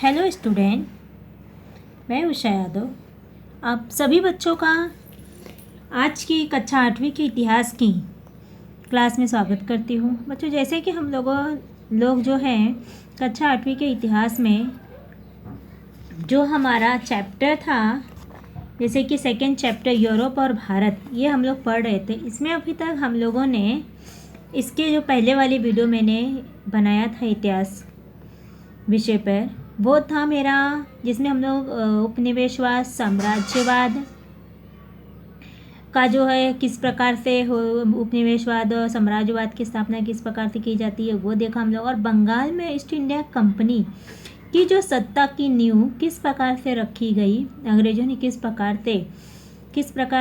Hello student, मैं उषा यादव आप सभी बच्चों का आज की कक्षा 8वीं के इतिहास की क्लास में स्वागत करती हूँ। बच्चों, जैसे कि हम लोग जो हैं कक्षा 8वीं के इतिहास में जो हमारा चैप्टर था, जैसे कि सेकंड चैप्टर यूरोप और भारत, ये हम लोग पढ़ रहे थे। इसमें अभी तक हम लोगों ने इसके जो पहले वाली वीडियो मैंने बनाया था इतिहास विषय पर, वो था मेरा, जिसमें हम लोग उपनिवेशवाद, साम्राज्यवाद का जो है किस प्रकार से उपनिवेशवाद और साम्राज्यवाद की स्थापना किस प्रकार से की जाती है वो देखा हम लोग। और बंगाल में ईस्ट इंडिया कंपनी की जो सत्ता की नींव किस प्रकार से रखी गई, अंग्रेजों ने किस प्रकार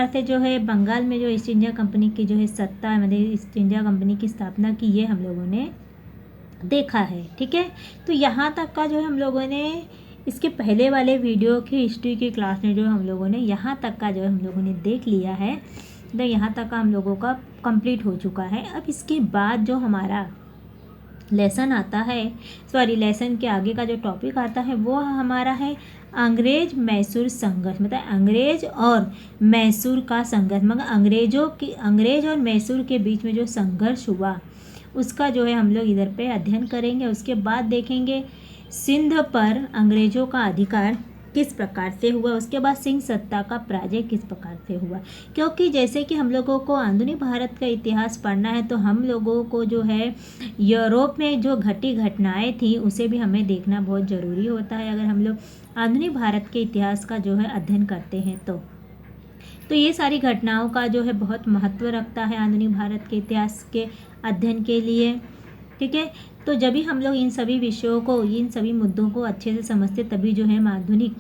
से जो है बंगाल में जो ईस्ट इंडिया कंपनी की जो है सत्ता, मतलब ईस्ट इंडिया कंपनी की स्थापना की, ये हम लोगों ने देखा है। ठीक है, तो यहाँ तक का जो है हम लोगों ने इसके पहले वाले वीडियो की हिस्ट्री की क्लास में जो हम लोगों ने यहाँ तक का जो है हम लोगों ने देख लिया है। तो यहाँ तक का हम लोगों का कंप्लीट हो चुका है। अब इसके बाद जो हमारा लेसन आता है, लेसन के आगे का जो टॉपिक आता है वो हमारा है अंग्रेज मैसूर संघर्ष, मतलब अंग्रेज और मैसूर का संघर्ष, मतलब अंग्रेज और मैसूर के बीच में जो संघर्ष हुआ उसका जो है हम लोग इधर पे अध्ययन करेंगे। उसके बाद देखेंगे सिंध पर अंग्रेजों का अधिकार किस प्रकार से हुआ, उसके बाद सिंह सत्ता का पराजय किस प्रकार से हुआ। क्योंकि जैसे कि हम लोगों को आधुनिक भारत का इतिहास पढ़ना है तो हम लोगों को जो है यूरोप में जो घटी घटनाएं थी उसे भी हमें देखना बहुत ज़रूरी होता है, अगर हम लोग आधुनिक भारत के इतिहास का जो है अध्ययन करते हैं तो ये सारी घटनाओं का जो है बहुत महत्व रखता है आधुनिक भारत के इतिहास के अध्ययन के लिए। ठीक है, तो जब भी हम लोग इन सभी विषयों को, इन सभी मुद्दों को अच्छे से समझते तभी जो है हम आधुनिक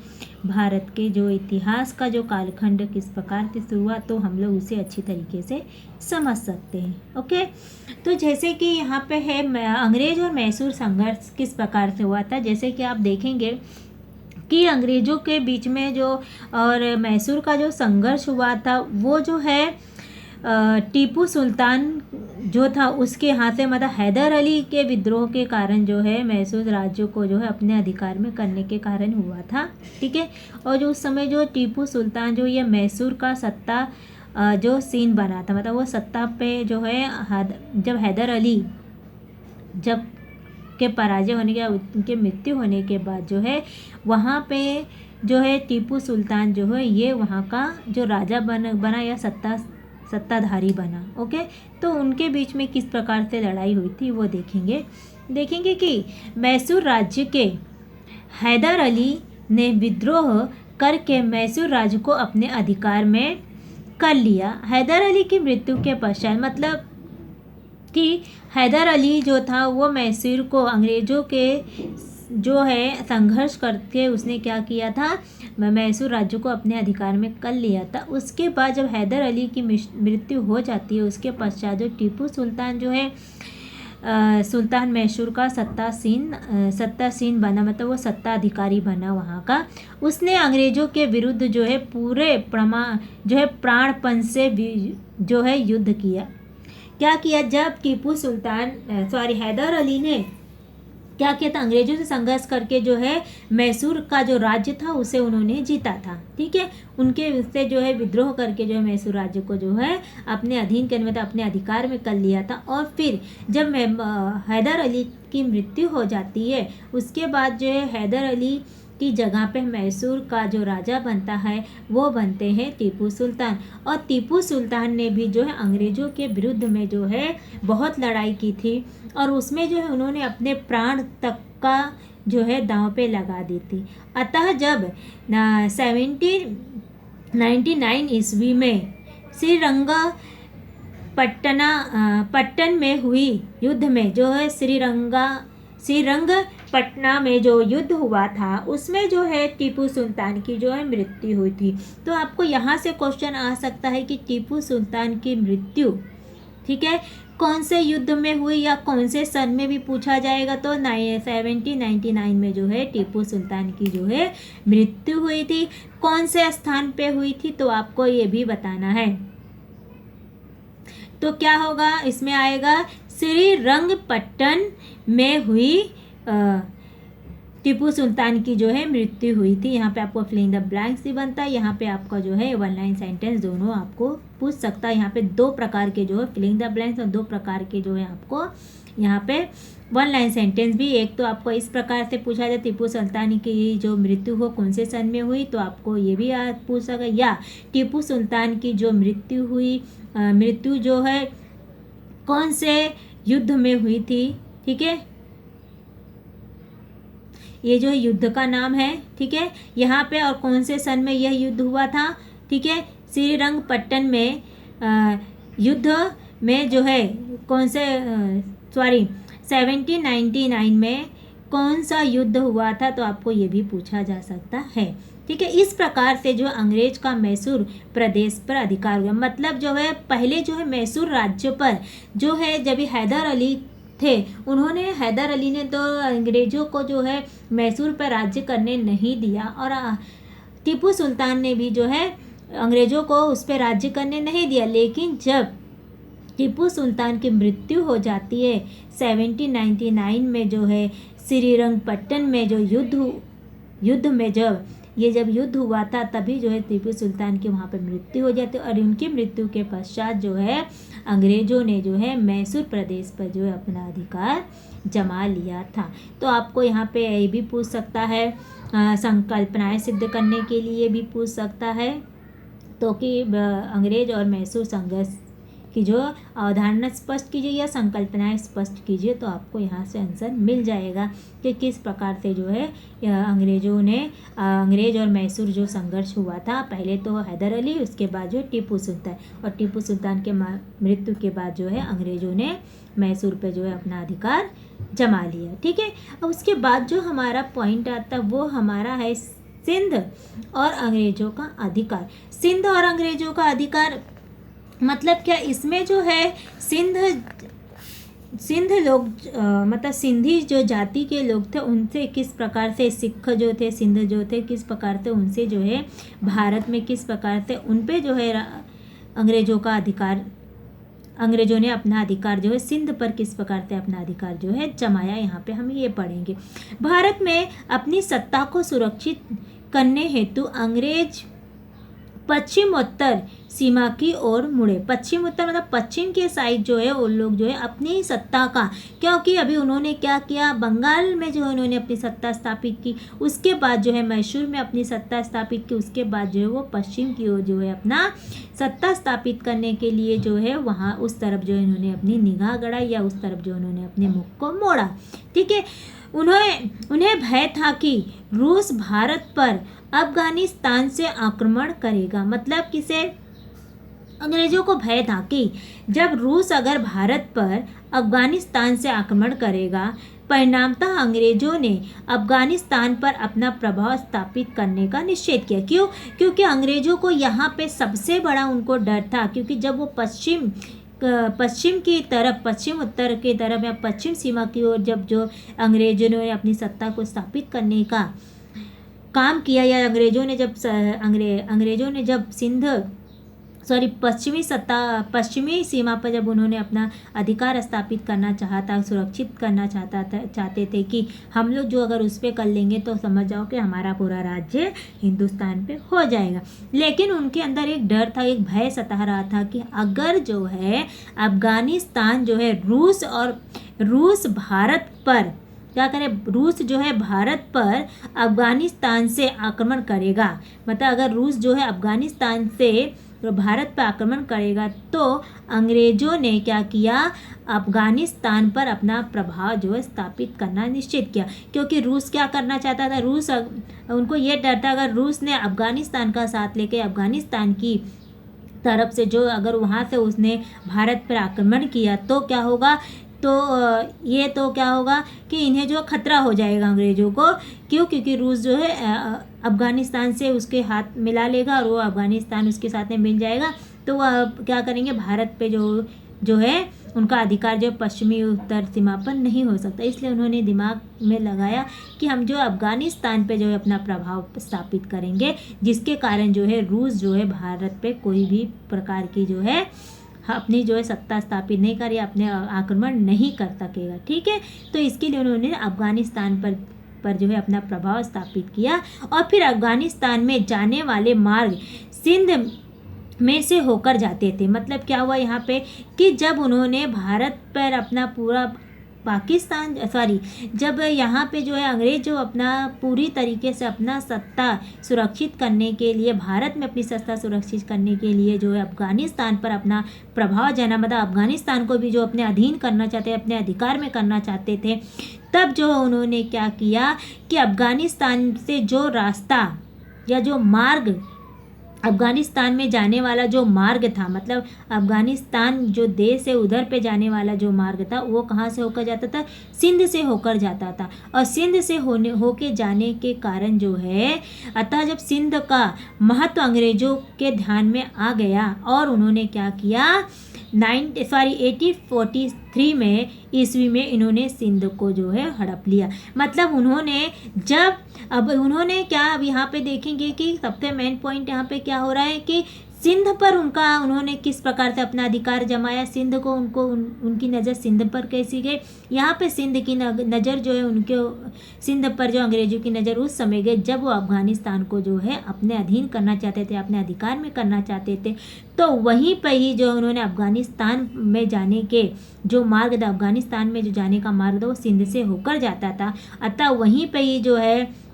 भारत के जो इतिहास का जो कालखंड किस प्रकार से हुआ तो हम लोग उसे अच्छी तरीके से समझ सकते हैं। ओके, तो जैसे कि यहाँ पे है अंग्रेज और मैसूर संघर्ष किस प्रकार से हुआ था। जैसे कि आप देखेंगे कि अंग्रेज़ों के बीच में जो और मैसूर का जो संघर्ष हुआ था वो जो है टीपू सुल्तान जो था उसके हाथ से, मतलब हैदर अली के विद्रोह के कारण जो है मैसूर राज्य को जो है अपने अधिकार में करने के कारण हुआ था। ठीक है, और जो उस समय जो टीपू सुल्तान जो ये मैसूर का सत्ता जो सीन बना था, मतलब वो सत्ता पे जो है जब हैदर अली जब के पराजय होने के, उनके मृत्यु होने के बाद जो है वहाँ पे जो है टीपू सुल्तान जो है ये वहाँ का जो राजा बना या सत्ताधारी बना। ओके, तो उनके बीच में किस प्रकार से लड़ाई हुई थी वो देखेंगे कि मैसूर राज्य के हैदर अली ने विद्रोह करके मैसूर राज्य को अपने अधिकार में कर लिया। हैदर अली की मृत्यु के पश्चात, मतलब कि हैदर अली जो था वो मैसूर को अंग्रेज़ों के जो है संघर्ष करके उसने क्या किया था, मैसूर राज्य को अपने अधिकार में कर लिया था। उसके बाद जब हैदर अली की मृत्यु हो जाती है उसके पश्चात जो टीपू सुल्तान जो है सुल्तान मैसूर का सत्तासीन बना, मतलब वो सत्ताधिकारी बना वहाँ का। उसने अंग्रेज़ों के विरुद्ध जो है पूरे प्राणपण से जो है युद्ध किया। क्या किया, जब टीपू सुल्तान हैदर अली ने क्या किया था, अंग्रेजों से संघर्ष करके जो है मैसूर का जो राज्य था उसे उन्होंने जीता था। ठीक है, उनके उससे जो है विद्रोह करके जो है मैसूर राज्य को जो है अपने अधीन करने में, अपने अधिकार में कर लिया था। और फिर जब हैदर अली की मृत्यु हो जाती है उसके बाद जो है हैदर अली की जगह पे मैसूर का जो राजा बनता है वो बनते हैं टीपू सुल्तान। और टीपू सुल्तान ने भी जो है अंग्रेज़ों के विरुद्ध में जो है बहुत लड़ाई की थी और उसमें जो है उन्होंने अपने प्राण तक का जो है दांव पे लगा दी थी। अतः जब 1799 ईस्वी में श्रीरंगपट्टन में हुई युद्ध में जो है श्रीरंगपट्टन में जो युद्ध हुआ था उसमें जो है टीपू सुल्तान की जो है मृत्यु हुई थी। तो आपको यहाँ से क्वेश्चन आ सकता है कि टीपू सुल्तान की मृत्यु, ठीक है, कौन से युद्ध में हुई या कौन से सन में भी पूछा जाएगा। तो 1799 में जो है टीपू सुल्तान की जो है मृत्यु हुई थी। कौन से स्थान पे हुई थी तो आपको ये भी बताना है। तो क्या होगा, इसमें आएगा श्रीरंगपट्टन में हुई टीपू सुल्तान की जो है मृत्यु हुई थी। यहाँ पे आपको फिलिंग द ब्लैंक्स भी बनता है। यहाँ पे आपका जो है वन लाइन सेंटेंस दोनों आपको पूछ सकता है। यहाँ पे दो प्रकार के जो है फिलिंग द ब्लैंक्स और दो प्रकार के जो है आपको यहाँ पे वन लाइन सेंटेंस भी। एक तो आपको इस प्रकार से पूछा जाए टीपू सुल्तान की जो मृत्यु हो कौन से सन में हुई, तो आपको ये भी पूछ सका, या टीपू सुल्तान की जो मृत्यु हुई मृत्यु जो है कौन से युद्ध में हुई थी। ठीक है, ये जो है युद्ध का नाम है। ठीक है, यहाँ पे और कौन से सन में यह युद्ध हुआ था। ठीक है, श्रीरंगपट्टन में युद्ध में जो है कौन से 1799 में कौन सा युद्ध हुआ था, तो आपको ये भी पूछा जा सकता है। ठीक है, इस प्रकार से जो अंग्रेज का मैसूर प्रदेश पर अधिकार हुआ, मतलब जो है पहले जो है मैसूर राज्य पर जो है जब हैदर अली थे, उन्होंने हैदर अली ने तो अंग्रेजों को जो है मैसूर पर राज्य करने नहीं दिया, और टीपू सुल्तान ने भी जो है अंग्रेजों को उस पर राज्य करने नहीं दिया। लेकिन जब टीपू सुल्तान की मृत्यु हो जाती है 1799 में जो है श्रीरंगपट्टन में जो युद्ध में जब युद्ध हुआ था, तभी जो है टीपू सुल्तान की वहाँ पर मृत्यु हो जाती है। और उनकी मृत्यु के पश्चात जो है अंग्रेजों ने जो है मैसूर प्रदेश पर जो है अपना अधिकार जमा लिया था। तो आपको यहाँ पे ये भी पूछ सकता है, संकल्पनाएं सिद्ध करने के लिए भी पूछ सकता है, तो कि अंग्रेज और मैसूर संघर्ष की जो अवधारणा स्पष्ट कीजिए या संकल्पनाएं स्पष्ट कीजिए, तो आपको यहाँ से आंसर मिल जाएगा कि किस प्रकार से जो है अंग्रेज और मैसूर जो संघर्ष हुआ था, पहले तो हैदर अली, उसके बाद जो टीपू सुल्तान, और टीपू सुल्तान के मृत्यु के बाद जो है अंग्रेजों ने मैसूर पे जो है अपना अधिकार जमा लिया। ठीक है, अब उसके बाद जो हमारा पॉइंट आता है वो हमारा है सिंध और अंग्रेजों का अधिकार। सिंध और अंग्रेजों का अधिकार मतलब क्या, इसमें जो है सिंध लोग मतलब सिंधी जो जाति के लोग थे, उनसे किस प्रकार से सिख जो थे, सिंध जो थे, किस प्रकार से उनसे जो है भारत में किस प्रकार से उन पे जो है अंग्रेजों ने अपना अधिकार जो है सिंध पर किस प्रकार से अपना अधिकार जो है जमाया, यहाँ पे हम ये पढ़ेंगे। भारत में अपनी सत्ता को सुरक्षित करने हेतु अंग्रेज पश्चिमोत्तर सीमा की ओर मुड़े। पश्चिम उत्तर मतलब पश्चिम के साइड जो है वो लोग जो है अपनी सत्ता का, क्योंकि अभी उन्होंने क्या किया, बंगाल में जो है उन्होंने अपनी सत्ता स्थापित की, उसके बाद जो है मैसूर में अपनी सत्ता स्थापित की, उसके बाद जो है वो पश्चिम की ओर जो है अपना सत्ता स्थापित करने के लिए जो है वहाँ उस तरफ जो है इन्होंने अपनी निगाह गड़ाई, या उस तरफ जो उन्होंने अपने मुख को मोड़ा। ठीक है, उन्हें भय था कि रूस भारत पर अफगानिस्तान से आक्रमण करेगा। मतलब किसे, अंग्रेजों को भय था कि जब रूस अगर भारत पर अफगानिस्तान से आक्रमण करेगा, परिणामतः अंग्रेजों ने अफगानिस्तान पर अपना प्रभाव स्थापित करने का निश्चय किया। क्यों? क्योंकि अंग्रेजों को यहाँ पे सबसे बड़ा उनको डर था, क्योंकि जब वो पश्चिम की तरफ, पश्चिम उत्तर की तरफ या पश्चिम सीमा की ओर जब जो अंग्रेजों ने अपनी सत्ता को स्थापित करने का काम किया, या अंग्रेजों ने जब पश्चिमी सीमा पर जब उन्होंने अपना अधिकार स्थापित करना चाहता, सुरक्षित करना चाहते थे कि हम लोग जो अगर उस पर कर लेंगे तो समझ जाओ कि हमारा पूरा राज्य हिंदुस्तान पे हो जाएगा। लेकिन उनके अंदर एक डर था, एक भय सता रहा था कि अगर जो है अफगानिस्तान जो है रूस भारत पर क्या करे, रूस जो है भारत पर अफगानिस्तान से आक्रमण करेगा, मतलब अगर रूस जो है अफगानिस्तान से भारत पर आक्रमण करेगा, तो अंग्रेजों ने क्या किया, अफगानिस्तान पर अपना प्रभाव जो है स्थापित करना निश्चित किया। क्योंकि रूस क्या करना चाहता था, उनको ये डर था अगर रूस ने अफगानिस्तान का साथ लेके अफगानिस्तान की तरफ से जो अगर वहाँ से उसने भारत पर आक्रमण किया तो क्या होगा, तो क्या होगा कि इन्हें जो खतरा हो जाएगा अंग्रेज़ों को। क्यों? क्योंकि रूस जो है अफ़गानिस्तान से उसके हाथ मिला लेगा और वो अफ़गानिस्तान उसके साथ में मिल जाएगा, तो वह क्या करेंगे, भारत पे जो है उनका अधिकार जो पश्चिमी उत्तर सीमा पर नहीं हो सकता। इसलिए उन्होंने दिमाग में लगाया कि हम जो अफ़गानिस्तान पे जो है अपना प्रभाव स्थापित करेंगे, जिसके कारण जो है रूस जो है भारत पे कोई भी प्रकार की जो है अपनी जो है सत्ता स्थापित नहीं करी, अपने आक्रमण नहीं कर सकेगा। ठीक है, तो इसके लिए उन्होंने अफ़गानिस्तान पर पर जो है अपना प्रभाव स्थापित किया। और फिर अफगानिस्तान में जाने वाले मार्ग सिंध में से होकर जाते थे। मतलब क्या हुआ यहाँ पे कि जब उन्होंने भारत पर अपना पूरा जब यहाँ पे जो है अंग्रेज जो अपना पूरी तरीके से अपना सत्ता सुरक्षित करने के लिए, भारत में अपनी सत्ता सुरक्षित करने के लिए जो है अफगानिस्तान पर अपना प्रभाव जना, मतलब अफगानिस्तान को भी जो अपने अधीन करना चाहते, अपने अधिकार में करना चाहते थे, तब जो उन्होंने क्या किया कि अफगानिस्तान से जो रास्ता या जो मार्ग, अफगानिस्तान में जाने वाला जो मार्ग था, मतलब अफगानिस्तान जो देश है उधर पे जाने वाला जो मार्ग था वो कहाँ से होकर जाता था, सिंध से होकर जाता था। और सिंध से होके जाने के कारण जो है, अतः जब सिंध का महत्व अंग्रेजों के ध्यान में आ गया और उन्होंने क्या किया, 1843 में ईस्वी में इन्होंने सिंध को जो है हड़प लिया। मतलब उन्होंने जब अब यहाँ पे देखेंगे कि सबसे मेन पॉइंट यहाँ पे क्या हो रहा है कि सिंध पर उन्होंने किस प्रकार से अपना अधिकार जमाया, सिंध को उनकी नज़र सिंध पर कैसी गई। यहाँ पे सिंध की नज़र जो है उनके सिंध पर जो अंग्रेजों की नज़र उस समय गई जब वो अफगानिस्तान को जो है अपने अधीन करना चाहते थे, अपने अधिकार में करना चाहते थे। तो वहीं पर ही जो उन्होंने अफगानिस्तान में जाने के जो मार्ग था, अफगानिस्तान में जो जाने का मार्ग था वो सिंध से होकर जाता था। अतः वहीं पर ही जो है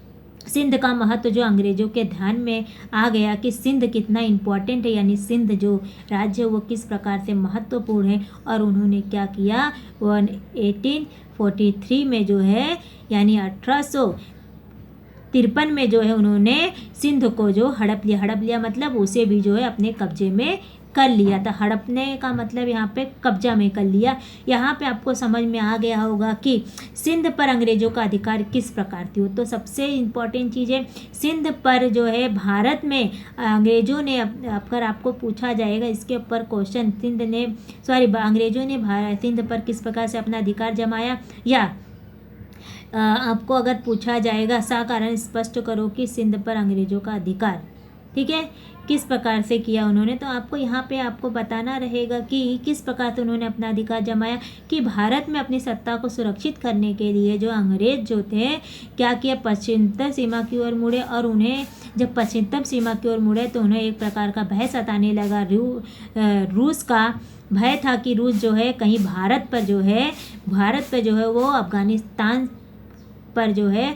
सिंध का महत्व जो अंग्रेजों के ध्यान में आ गया कि सिंध कितना इम्पोर्टेंट है, यानी सिंध जो राज्य वो किस प्रकार से महत्वपूर्ण है। और उन्होंने क्या किया, 1843 में जो है यानी 1853 में जो है उन्होंने सिंध को जो हड़प लिया, मतलब उसे भी जो है अपने कब्जे में कर लिया था। हड़पने का मतलब यहाँ पे कब्जा में कर लिया। यहाँ पे आपको समझ में आ गया होगा कि सिंध पर अंग्रेजों का अधिकार किस प्रकार थी। तो सबसे इम्पोर्टेंट चीज़ है, सिंध पर जो है भारत में अंग्रेजों ने, अगर आपको पूछा जाएगा इसके ऊपर क्वेश्चन, अंग्रेजों ने सिंध पर किस प्रकार से अपना अधिकार जमाया, या आपको अगर पूछा जाएगा कारण स्पष्ट करो कि सिंध पर अंग्रेजों का अधिकार, ठीक है, किस प्रकार से किया उन्होंने, तो आपको यहाँ पे आपको बताना रहेगा कि किस प्रकार से उन्होंने अपना अधिकार जमाया। कि भारत में अपनी सत्ता को सुरक्षित करने के लिए जो अंग्रेज जो थे क्या किया, पश्चिमोत्तर सीमा की ओर मुड़े। और उन्हें जब पश्चिमोत्तर सीमा की ओर मुड़े तो उन्हें एक प्रकार का भय सताने लगा। रूस का भय था कि रूस जो है कहीं भारत पर जो है वो अफगानिस्तान पर जो है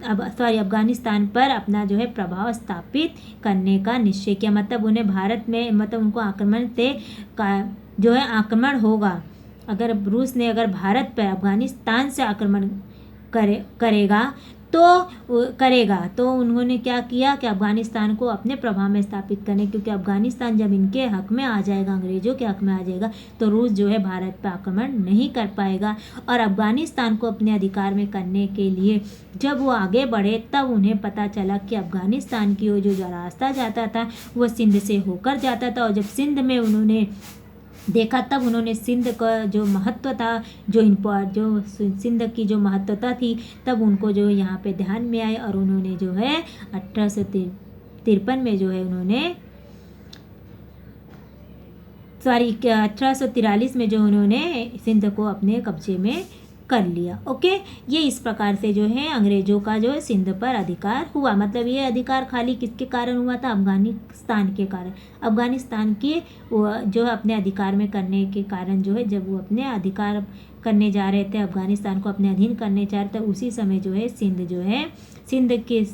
अफगानिस्तान पर अपना जो है प्रभाव स्थापित करने का निश्चय किया। मतलब उन्हें भारत में, मतलब उनको आक्रमण से जो है आक्रमण होगा, अगर रूस ने अगर भारत पर अफगानिस्तान से आक्रमण करेगा तो उन्होंने क्या किया कि अफगानिस्तान को अपने प्रभाव में स्थापित करने, क्योंकि अफगानिस्तान जब इनके हक में आ जाएगा, अंग्रेजों के हक में आ जाएगा, तो रूस जो है भारत पर आक्रमण नहीं कर पाएगा। और अफगानिस्तान को अपने अधिकार में करने के लिए जब वो आगे बढ़े तब उन्हें पता चला कि अफगानिस्तान की ओर जो रास्ता जाता था वो सिंध से होकर जाता था। और जब सिंध में उन्होंने देखा तब उन्होंने सिंध का जो महत्व था, जो सिंध की जो महत्वता थी, तब उनको जो यहाँ पे ध्यान में आए और उन्होंने जो है 1853 में जो है उन्होंने 1843 में जो उन्होंने सिंध को अपने कब्जे में कर लिया। ओके, ये इस प्रकार से जो है अंग्रेजों का जो है सिंध पर अधिकार हुआ। मतलब ये अधिकार खाली किसके कारण हुआ था, अफगानिस्तान के कारण। अफगानिस्तान की जो अपने अधिकार में करने के कारण जो है, जब वो अपने अधिकार करने जा रहे थे, अफगानिस्तान को अपने अधीन करने जा रहे थे, उसी समय जो है सिंध के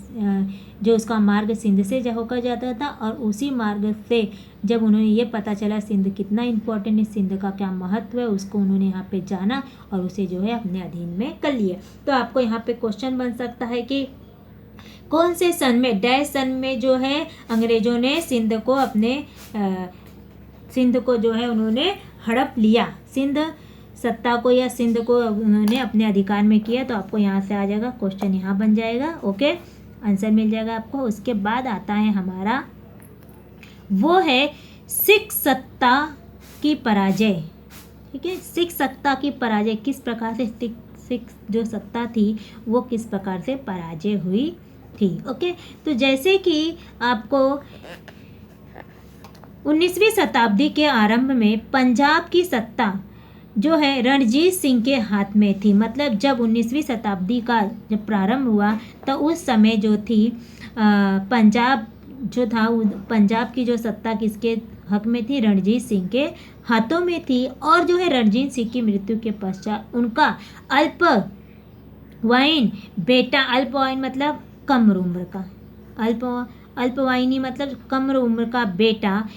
जो उसका मार्ग सिंध से होकर जाता था। और उसी मार्ग से जब उन्होंने ये पता चला सिंध कितना इम्पोर्टेंट है, सिंध का क्या महत्व है, उसको उन्होंने यहाँ पे जाना और उसे जो है अपने अधीन में कर लिया। तो आपको यहाँ पे क्वेश्चन बन सकता है कि कौन से सन में, डैश सन में जो है अंग्रेजों ने सिंध को जो है उन्होंने हड़प लिया, सिंध सत्ता को या सिंध को उन्होंने अपने अधिकार में किया। तो आपको यहाँ से आ जाएगा क्वेश्चन, यहाँ बन जाएगा। ओके, आंसर मिल जाएगा आपको। उसके बाद आता है हमारा, वो है सिख सत्ता की पराजय। ठीक है, सिख सत्ता की पराजय किस प्रकार से, सिख जो सत्ता थी वो किस प्रकार से पराजय हुई थी। ओके, तो जैसे कि आपको 19वीं शताब्दी के आरंभ में पंजाब की सत्ता जो है रणजीत सिंह के हाथ में थी। मतलब जब 19वीं शताब्दी का जब प्रारंभ हुआ तो उस समय जो थी पंजाब जो था, पंजाब की जो सत्ता किसके हक में थी? रणजीत सिंह के हाथों में थी। और जो है रणजीत सिंह की मृत्यु के पश्चात उनका अल्पवायन बेटा, अल्पवायन मतलब कम उम्र का, अल्पवायनी मतलब कम उम्र का बेटा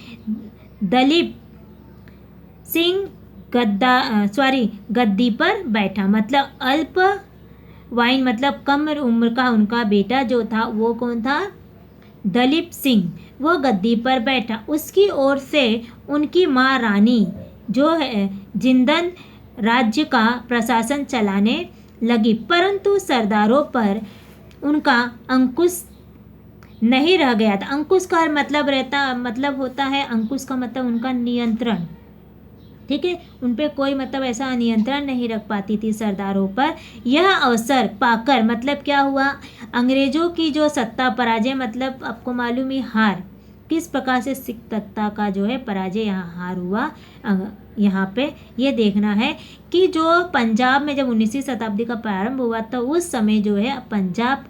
दलीप सिंह गद्दी पर बैठा। मतलब अल्पवायन मतलब कम उम्र का उनका बेटा जो था वो कौन था? दलीप सिंह, वो गद्दी पर बैठा। उसकी ओर से उनकी माँ रानी जो है जिंदन राज्य का प्रशासन चलाने लगी, परंतु सरदारों पर उनका अंकुश नहीं रह गया था। अंकुश का मतलब होता है, अंकुश का मतलब उनका नियंत्रण, ठीक है, उन पे कोई मतलब ऐसा नियंत्रण नहीं रख पाती थी सरदारों पर। यह अवसर पाकर मतलब क्या हुआ? अंग्रेजों की जो सत्ता पराजय, मतलब आपको मालूम ही हार, किस प्रकार से सिख सत्ता का जो है पराजय, यहाँ हार हुआ। यहाँ पे ये देखना है कि जो पंजाब में जब 19वीं शताब्दी का प्रारंभ हुआ तो उस समय जो है पंजाब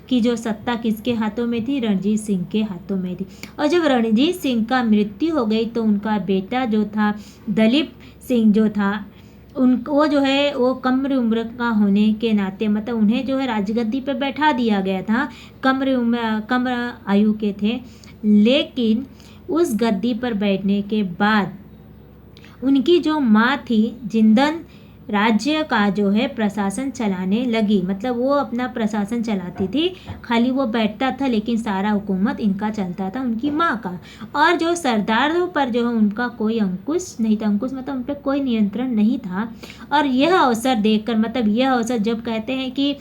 की जो सत्ता किसके हाथों में थी? रणजीत सिंह के हाथों में थी। और जब रणजीत सिंह का मृत्यु हो गई तो उनका बेटा जो था दलीप सिंह जो था वो जो है वो कम उम्र का होने के नाते मतलब उन्हें जो है राजगद्दी पर बैठा दिया गया था। कम आयु के थे, लेकिन उस गद्दी पर बैठने के बाद उनकी जो माँ थी जिंदन राज्य का जो है प्रशासन चलाने लगी। मतलब वो अपना प्रशासन चलाती थी, खाली वो बैठता था लेकिन सारा हुकूमत इनका चलता था, उनकी माँ का। और जो सरदारों पर जो है उनका कोई अंकुश नहीं था, अंकुश मतलब उन पर कोई नियंत्रण नहीं था। और यह अवसर देखकर मतलब यह अवसर, जब कहते हैं कि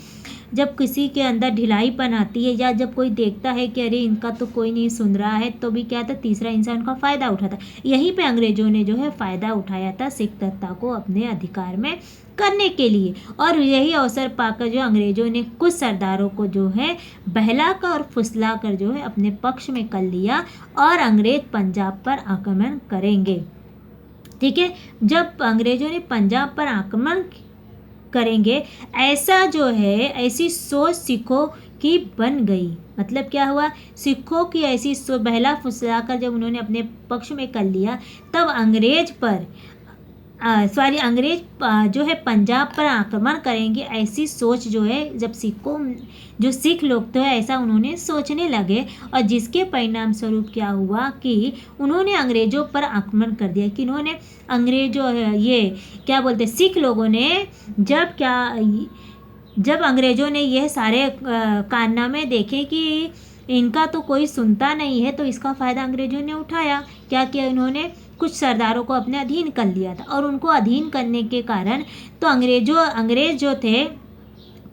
जब किसी के अंदर ढिलाईपन आती है या जब कोई देखता है कि अरे इनका तो कोई नहीं सुन रहा है, तो भी क्या था, तीसरा इंसान का फ़ायदा उठाता। यहीं पे अंग्रेज़ों ने जो है फ़ायदा उठाया था सिख सत्ता को अपने अधिकार में करने के लिए। और यही अवसर पाकर जो अंग्रेज़ों ने कुछ सरदारों को जो है बहलाकर और फुसलाकर जो है अपने पक्ष में कर लिया और अंग्रेज़ पंजाब पर आक्रमण करेंगे। ठीक है, जब अंग्रेज़ों ने पंजाब पर आक्रमण करेंगे, ऐसा जो है ऐसी सोच सिखों की बन गई। मतलब क्या हुआ? सिखों की ऐसी बहला फुसलाकर जब उन्होंने अपने पक्ष में कर लिया, तब अंग्रेज जो है पंजाब पर आक्रमण करेंगे, ऐसी सोच जो है जब सिख लोग तो ऐसा उन्होंने सोचने लगे। और जिसके परिणाम स्वरूप क्या हुआ कि उन्होंने अंग्रेज़ों पर आक्रमण कर दिया। कि उन्होंने ये क्या बोलते, सिख लोगों ने जब अंग्रेज़ों ने यह सारे कारनामे देखे कि इनका तो कोई सुनता नहीं है, तो इसका फ़ायदा अंग्रेज़ों ने उठाया। क्या किया इन्होंने? कुछ सरदारों को अपने अधीन कर लिया था। और उनको अधीन करने के कारण तो अंग्रेज़ जो थे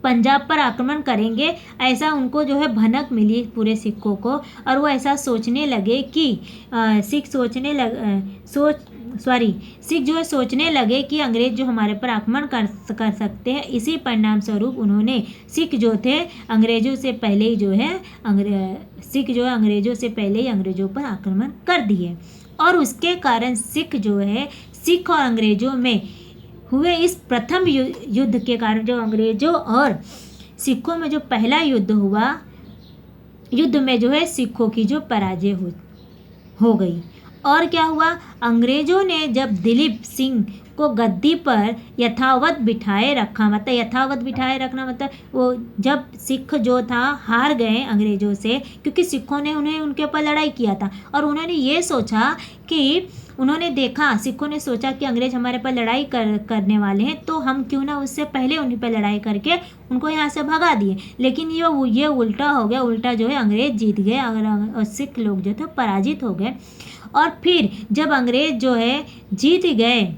पंजाब पर आक्रमण करेंगे, ऐसा उनको जो है भनक मिली पूरे सिखों को। और वो ऐसा सोचने लगे कि सिख जो है सोचने लगे कि अंग्रेज़ जो हमारे पर आक्रमण कर सकते हैं। इसी परिणाम स्वरूप उन्होंने सिख जो थे अंग्रेज़ों से पहले ही अंग्रेज़ों पर आक्रमण कर दिए। और उसके कारण सिख और अंग्रेज़ों में हुए इस प्रथम युद्ध के कारण जो अंग्रेज़ों और सिखों में जो पहला युद्ध हुआ, युद्ध में जो है सिखों की जो पराजय हो गई। और क्या हुआ? अंग्रेज़ों ने जब दलीप सिंह को गद्दी पर यथावत बिठाए रखा, मतलब यथावत बिठाए रखना मतलब वो जब सिख जो था हार गए अंग्रेज़ों से, क्योंकि सिखों ने उनके ऊपर लड़ाई किया था। और उन्होंने ये सोचा कि सिखों ने सोचा कि अंग्रेज़ हमारे पर लड़ाई करने वाले हैं, तो हम क्यों ना उससे पहले उन्हीं पर लड़ाई करके उनको यहाँ से भगा दिए। लेकिन ये उल्टा हो गया। उल्टा जो है अंग्रेज़ जीत गए और सिख लोग जो थे पराजित हो गए। और फिर जब अंग्रेज़ जो है जीत गए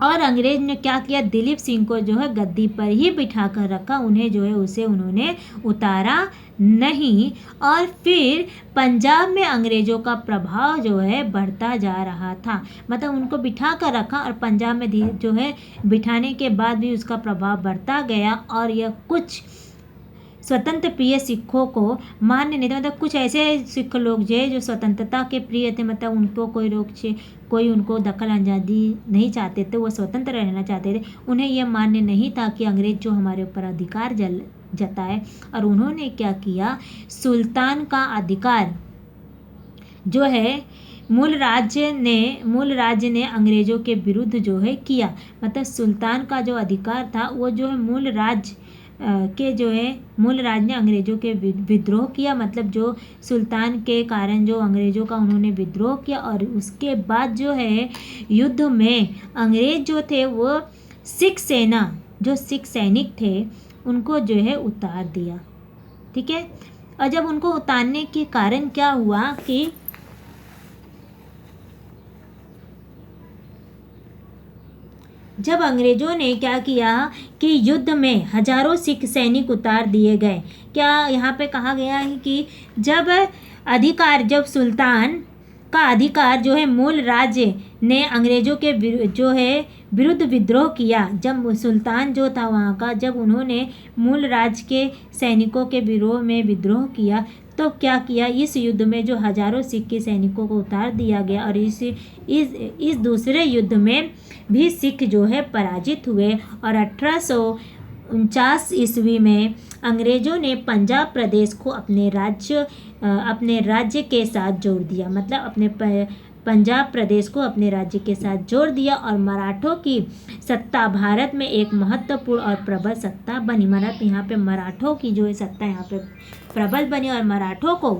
और अंग्रेज़ ने क्या किया, दलीप सिंह को जो है गद्दी पर ही बिठा कर रखा, उन्होंने उतारा नहीं। और फिर पंजाब में अंग्रेज़ों का प्रभाव जो है बढ़ता जा रहा था। मतलब उनको बिठा कर रखा और पंजाब में जो है बिठाने के बाद भी उसका प्रभाव बढ़ता गया। और यह कुछ स्वतंत्र प्रिय सिखों को मान्य नहीं था। मतलब कुछ ऐसे सिख लोग जो स्वतंत्रता के प्रिय थे, मतलब उनको कोई उनको दखल अंदाजी नहीं चाहते थे, वो स्वतंत्र रहना चाहते थे। उन्हें यह मान्य नहीं था कि अंग्रेज जो हमारे ऊपर अधिकार जताए। और उन्होंने क्या किया, सुल्तान का अधिकार जो है मूल राज्य ने अंग्रेज़ों के विरुद्ध जो है किया। मतलब सुल्तान का जो अधिकार था वो जो है मूल राज्य ने अंग्रेज़ों के विद्रोह किया। मतलब जो सुल्तान के कारण जो अंग्रेज़ों का उन्होंने विद्रोह किया, और उसके बाद जो है युद्ध में अंग्रेज़ जो थे वो सिख सैनिक थे उनको जो है उतार दिया। ठीक है। और जब उनको उतारने के कारण क्या हुआ कि जब अंग्रेज़ों ने क्या किया कि युद्ध में हजारों सिख सैनिक उतार दिए गए। क्या यहाँ पे कहा गया है कि जब सुल्तान का अधिकार जो है मूल राज्य ने अंग्रेज़ों के विरुद्ध विद्रोह किया। जब सुल्तान जो था वहाँ का, जब उन्होंने मूल राज्य के सैनिकों के विरोध में विद्रोह किया, तो क्या किया, इस युद्ध में जो हजारों सिख के सैनिकों को उतार दिया गया। और इस दूसरे युद्ध में भी सिख जो है पराजित हुए। और 1849 ईस्वी में अंग्रेज़ों ने पंजाब प्रदेश को अपने राज्य के साथ जोड़ दिया। मतलब अपने पंजाब प्रदेश को अपने राज्य के साथ जोड़ दिया। और मराठों की सत्ता भारत में एक महत्वपूर्ण और प्रबल सत्ता बनी। यहाँ पे मराठों की जो है सत्ता यहाँ पे प्रबल बनी। और मराठों को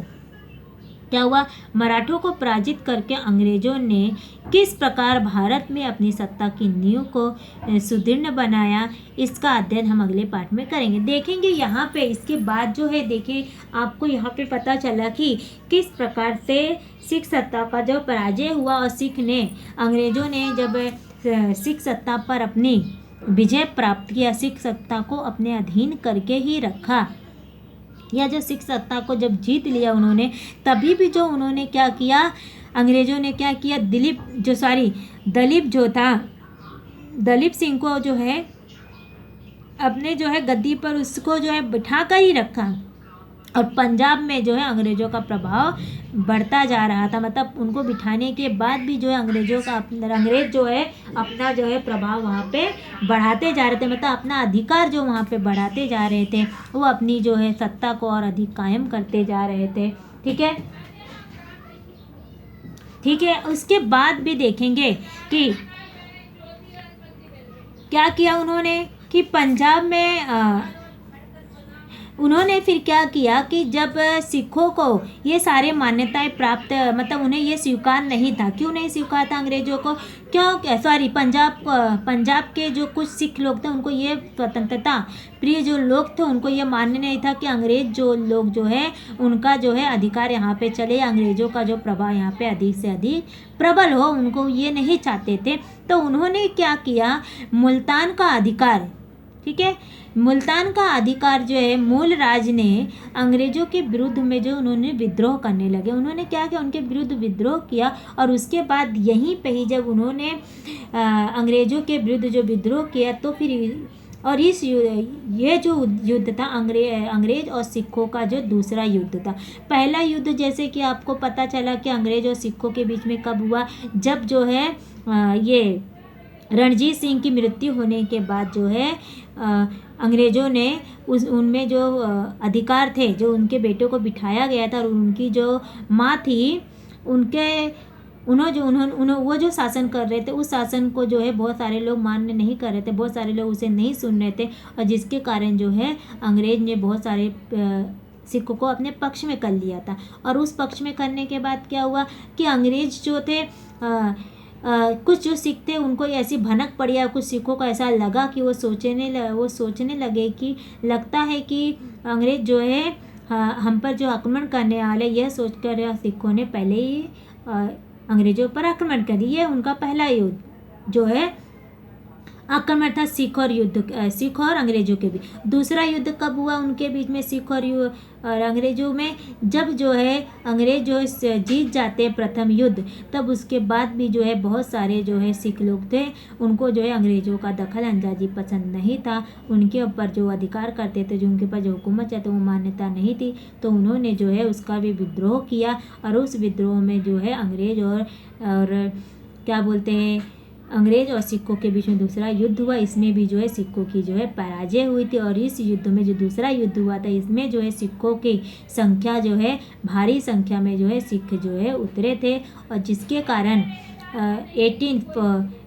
क्या हुआ, मराठों को पराजित करके अंग्रेज़ों ने किस प्रकार भारत में अपनी सत्ता की नींव को सुदृढ़ बनाया, इसका अध्ययन हम अगले पाठ में करेंगे। देखेंगे यहाँ पे इसके बाद जो है, देखिए आपको यहाँ पे पता चला कि किस प्रकार से सिख सत्ता का जो पराजय हुआ और अंग्रेज़ों ने जब सिख सत्ता पर अपनी विजय प्राप्त किया, सिख सत्ता को अपने अधीन करके ही रखा, या जो सिख सत्ता को जब जीत लिया उन्होंने, तभी भी जो उन्होंने क्या किया, अंग्रेज़ों ने क्या किया, दलीप सिंह को जो है अपने जो है गद्दी पर उसको जो है बिठा कर ही रखा। और पंजाब में जो है अंग्रेज़ों का प्रभाव बढ़ता जा रहा था। मतलब उनको बिठाने के बाद भी जो है अंग्रेज़ जो है अपना जो है प्रभाव वहाँ पे बढ़ाते जा रहे थे। मतलब अपना अधिकार जो वहाँ पे बढ़ाते जा रहे थे, वो अपनी जो है सत्ता को और अधिक कायम करते जा रहे थे। ठीक है। उसके बाद भी देखेंगे कि क्या किया उन्होंने कि पंजाब में उन्होंने फिर क्या किया कि जब सिखों को ये सारे मान्यताएं प्राप्त, मतलब उन्हें ये स्वीकार नहीं था। क्यों नहीं स्वीकार था अंग्रेज़ों को? पंजाब के जो कुछ सिख लोग थे उनको ये स्वतंत्रता प्रिय जो लोग थे उनको ये मान्य नहीं था कि अंग्रेज जो लोग जो है उनका जो है अधिकार यहाँ पे चले, अंग्रेज़ों का जो प्रभाव यहाँ पे अधिक से अधिक प्रबल हो, उनको ये नहीं चाहते थे। तो उन्होंने क्या किया, मुल्तान का अधिकार, ठीक है, मुल्तान का अधिकार जो है मूल राज ने अंग्रेज़ों के विरुद्ध में जो उन्होंने विद्रोह करने लगे, उन्होंने क्या किया, उनके विरुद्ध विद्रोह किया। और उसके बाद यहीं पे ही जब उन्होंने अंग्रेज़ों के विरुद्ध जो विद्रोह किया, तो फिर और ये जो युद्ध था अंग्रेज़ और सिखों का जो दूसरा युद्ध था। पहला युद्ध जैसे कि आपको पता चला कि अंग्रेज़ और सिखों के बीच में कब हुआ, जब जो है ये रणजीत सिंह की मृत्यु होने के बाद जो है अंग्रेज़ों ने उनमें जो अधिकार थे, जो उनके बेटों को बिठाया गया था, और उनकी जो माँ थी वो जो शासन कर रहे थे, उस शासन को जो है बहुत सारे लोग मान्य नहीं कर रहे थे, बहुत सारे लोग उसे नहीं सुन रहे थे। और जिसके कारण जो है अंग्रेज़ ने बहुत सारे सिखों को अपने पक्ष में कर लिया था। और उस पक्ष में करने के बाद क्या हुआ कि अंग्रेज़ जो थे कुछ जो सिख थे उनको ऐसी भनक पड़ी, या कुछ सिखों को ऐसा लगा कि वो सोचने लगे कि लगता है कि अंग्रेज़ जो है हम पर जो आक्रमण करने वाले, यह सोचकर सिखों ने पहले ही अंग्रेज़ों पर आक्रमण कर दिया। ये उनका पहला युद्ध जो है आक्रमण था, सिख और अंग्रेज़ों के बीच। दूसरा युद्ध कब हुआ उनके बीच में, सिख और अंग्रेज़ों में, जब जो है अंग्रेज़ जो है जीत जाते प्रथम युद्ध, तब उसके बाद भी जो है बहुत सारे जो है सिख लोग थे, उनको जो है अंग्रेज़ों का दखल अंदाजी पसंद नहीं था। उनके ऊपर जो अधिकार करते थे, जो उनके पास जो हुकूमत चाहते वो मान्यता नहीं थी, तो उन्होंने जो है उसका भी विद्रोह किया। और उस विद्रोह में जो है अंग्रेज़ और क्या बोलते हैं, अंग्रेज और सिक्कों के बीच में दूसरा युद्ध हुआ, इसमें भी जो है सिक्कों की जो है पराजय हुई थी। और इस युद्ध में जो दूसरा युद्ध हुआ था, इसमें जो है सिक्कों की संख्या जो है भारी संख्या में जो है सिख जो है उतरे थे, और जिसके कारण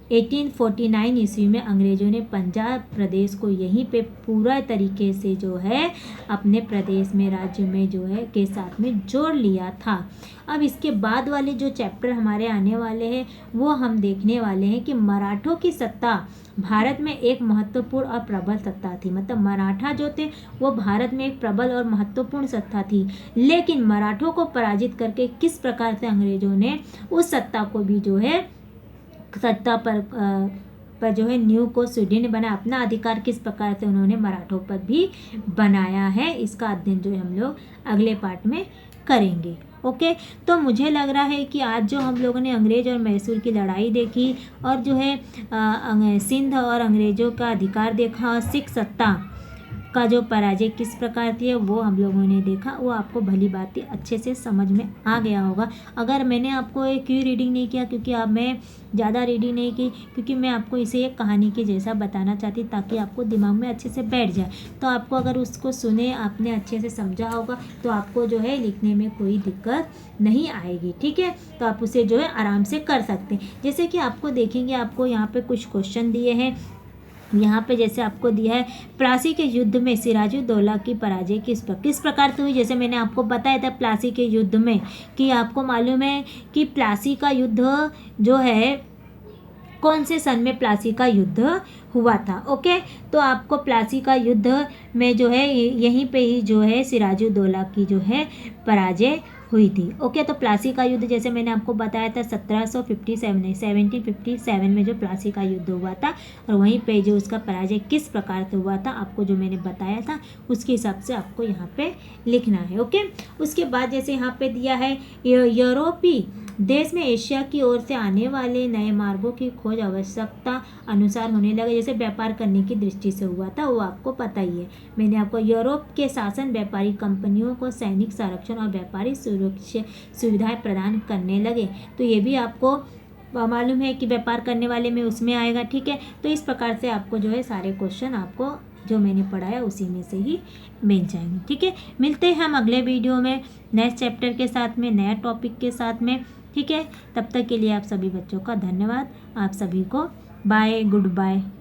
1849 ईस्वी में अंग्रेज़ों ने पंजाब प्रदेश को यहीं पे पूरा तरीके से जो है अपने प्रदेश में, राज्य में जो है के साथ में जोड़ लिया था। अब इसके बाद वाले जो चैप्टर हमारे आने वाले हैं वो हम देखने वाले हैं कि मराठों की सत्ता भारत में एक महत्वपूर्ण और प्रबल सत्ता थी। मतलब मराठा जो थे वो भारत में एक प्रबल और महत्वपूर्ण सत्ता थी, लेकिन मराठों को पराजित करके किस प्रकार से अंग्रेज़ों ने उस सत्ता को भी जो है सत्ता पर जो है न्यू को सुदृढ़ बना, अपना अधिकार किस प्रकार से उन्होंने मराठों पर भी बनाया है, इसका अध्ययन जो है हम लोग अगले पार्ट में करेंगे। ओके, तो मुझे लग रहा है कि आज जो हम लोगों ने अंग्रेज और मैसूर की लड़ाई देखी, और जो है सिंध और अंग्रेज़ों का अधिकार देखा, और सिख सत्ता का जो पराजय किस प्रकार थी वो हम लोगों ने देखा, वो आपको भली बात अच्छे से समझ में आ गया होगा। अगर मैंने आपको एक क्यों रीडिंग नहीं किया, क्योंकि अब मैं ज़्यादा रीडिंग नहीं की, क्योंकि मैं आपको इसे एक कहानी के जैसा बताना चाहती, ताकि आपको दिमाग में अच्छे से बैठ जाए। तो आपको अगर उसको सुने, आपने अच्छे से समझा होगा, तो आपको जो है लिखने में कोई दिक्कत नहीं आएगी। ठीक है, तो आप उसे जो है आराम से कर सकते हैं। जैसे कि आपको देखेंगे, आपको यहाँ पे कुछ क्वेश्चन दिए हैं। यहाँ पे जैसे आपको दिया है, प्लासी के युद्ध में सिराजुद्दौला की पराजय किस प्रकार से हुई। जैसे मैंने आपको बताया था प्लासी के युद्ध में, कि आपको मालूम है कि प्लासी का युद्ध जो है कौन से सन में प्लासी का युद्ध हुआ था। ओके, तो आपको प्लासी का युद्ध में जो है यहीं पे ही जो है सिराजुद्दौला की जो है पराजय हुई थी। ओके, तो प्लासी का युद्ध जैसे मैंने आपको बताया था 1757 में जो प्लासी का युद्ध हुआ था, और वहीं पे जो उसका पराजय किस प्रकार से हुआ था, आपको जो मैंने बताया था उसके हिसाब से आपको यहाँ पे लिखना है। ओके, उसके बाद जैसे यहाँ पे दिया है, यूरोपी देश में एशिया की ओर से आने वाले नए मार्गों की खोज आवश्यकता अनुसार होने लगे। जैसे व्यापार करने की दृष्टि से हुआ था, वो आपको पता ही है। मैंने आपको यूरोप के शासन व्यापारी कंपनियों को सैनिक संरक्षण और व्यापारी सुरक्षा सुविधाएं प्रदान करने लगे, तो ये भी आपको मालूम है कि व्यापार करने वाले में उसमें आएगा। ठीक है, तो इस प्रकार से आपको जो है सारे क्वेश्चन आपको जो मैंने पढ़ाया उसी में से ही मिल जाएंगे। ठीक है, मिलते हैं हम अगले वीडियो में नेक्स्ट चैप्टर के साथ में, नया टॉपिक के साथ में। ठीक है, तब तक के लिए आप सभी बच्चों का धन्यवाद। आप सभी को बाय, गुड बाय।